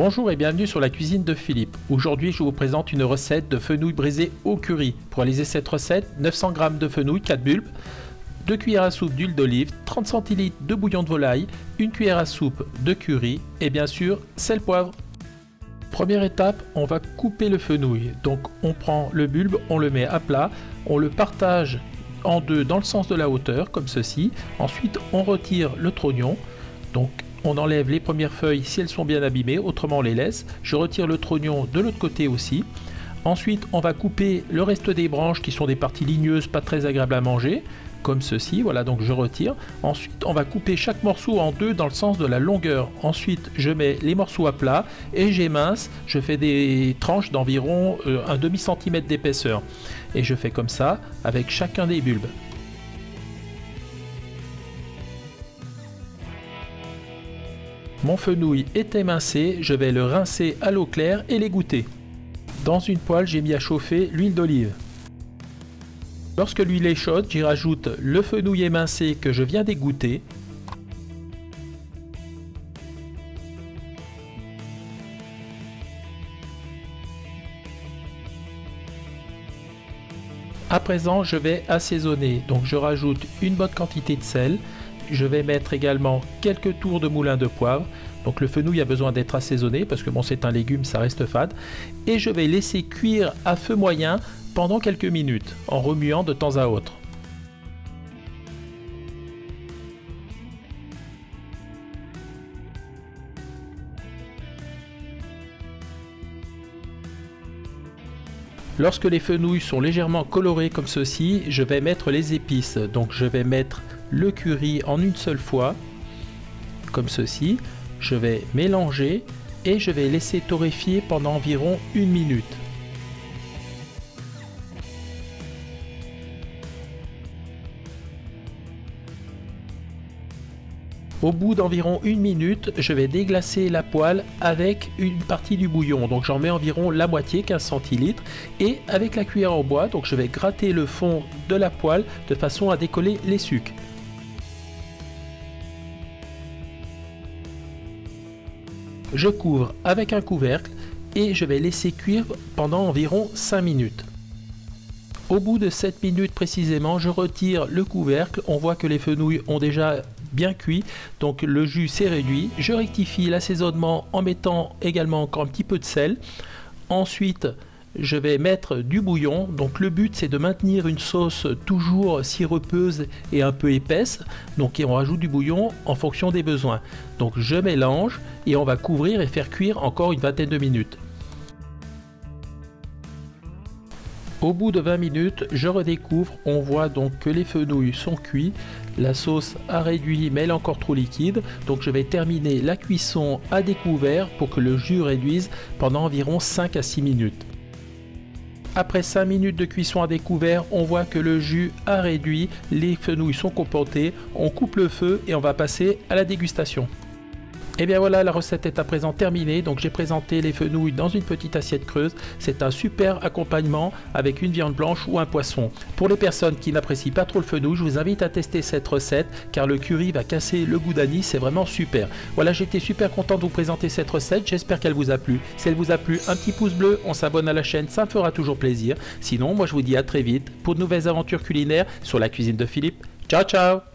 Bonjour et bienvenue sur la cuisine de Philippe. Aujourd'hui, je vous présente une recette de fenouil brisé au curry. Pour réaliser cette recette, 900 g de fenouil, 4 bulbes, 2 cuillères à soupe d'huile d'olive, 30 cl de bouillon de volaille, 1 cuillère à soupe de curry et bien sûr, sel, poivre. Première étape, on va couper le fenouil. Donc on prend le bulbe, on le met à plat, on le partage en deux dans le sens de la hauteur, comme ceci. Ensuite, on retire le trognon. Donc on enlève les premières feuilles si elles sont bien abîmées, autrement on les laisse. Je retire le trognon de l'autre côté aussi. Ensuite, on va couper le reste des branches qui sont des parties ligneuses, pas très agréables à manger, comme ceci. Voilà, donc je retire. Ensuite, on va couper chaque morceau en deux dans le sens de la longueur. Ensuite, je mets les morceaux à plat et j'émince. Je fais des tranches d'environ un demi-centimètre d'épaisseur. Et je fais comme ça avec chacun des bulbes. Mon fenouil est émincé, je vais le rincer à l'eau claire et l'égoutter. Dans une poêle, j'ai mis à chauffer l'huile d'olive. Lorsque l'huile est chaude, j'y rajoute le fenouil émincé que je viens d'égoutter. À présent, je vais assaisonner. Donc je rajoute une bonne quantité de sel. Je vais mettre également quelques tours de moulin de poivre. Donc le fenouil a besoin d'être assaisonné parce que bon, c'est un légume, ça reste fade. Et je vais laisser cuire à feu moyen pendant quelques minutes en remuant de temps à autre. Lorsque les fenouils sont légèrement colorés comme ceci, je vais mettre les épices. Donc je vais mettre le curry en une seule fois, comme ceci. Je vais mélanger et je vais laisser torréfier pendant environ 1 minute. Au bout d'environ 1 minute, je vais déglacer la poêle avec une partie du bouillon. Donc j'en mets environ la moitié, 15 cl. Et avec la cuillère en bois, donc je vais gratter le fond de la poêle de façon à décoller les sucs. Je couvre avec un couvercle et je vais laisser cuire pendant environ 5 minutes. Au bout de 7 minutes précisément, je retire le couvercle. On voit que les fenouils ont déjà bien cuit, donc le jus s'est réduit. Je rectifie l'assaisonnement en mettant également encore un petit peu de sel. Ensuite, je vais mettre du bouillon. Donc le but, c'est de maintenir une sauce toujours sirupeuse et un peu épaisse. Donc on rajoute du bouillon en fonction des besoins. Donc je mélange et on va couvrir et faire cuire encore une vingtaine de minutes. Au bout de 20 minutes, je redécouvre. On voit donc que les fenouils sont cuits. La sauce a réduit, mais elle est encore trop liquide. Donc je vais terminer la cuisson à découvert pour que le jus réduise pendant environ 5 à 6 minutes. Après 5 minutes de cuisson à découvert, on voit que le jus a réduit, les fenouils sont comportés. On coupe le feu et on va passer à la dégustation. Et bien voilà, la recette est à présent terminée. Donc j'ai présenté les fenouils dans une petite assiette creuse. C'est un super accompagnement avec une viande blanche ou un poisson. Pour les personnes qui n'apprécient pas trop le fenouil, je vous invite à tester cette recette car le curry va casser le goût d'anis, c'est vraiment super. Voilà, j'étais super content de vous présenter cette recette, j'espère qu'elle vous a plu. Si elle vous a plu, un petit pouce bleu, on s'abonne à la chaîne, ça me fera toujours plaisir. Sinon, moi je vous dis à très vite pour de nouvelles aventures culinaires sur la cuisine de Philippe. Ciao ciao!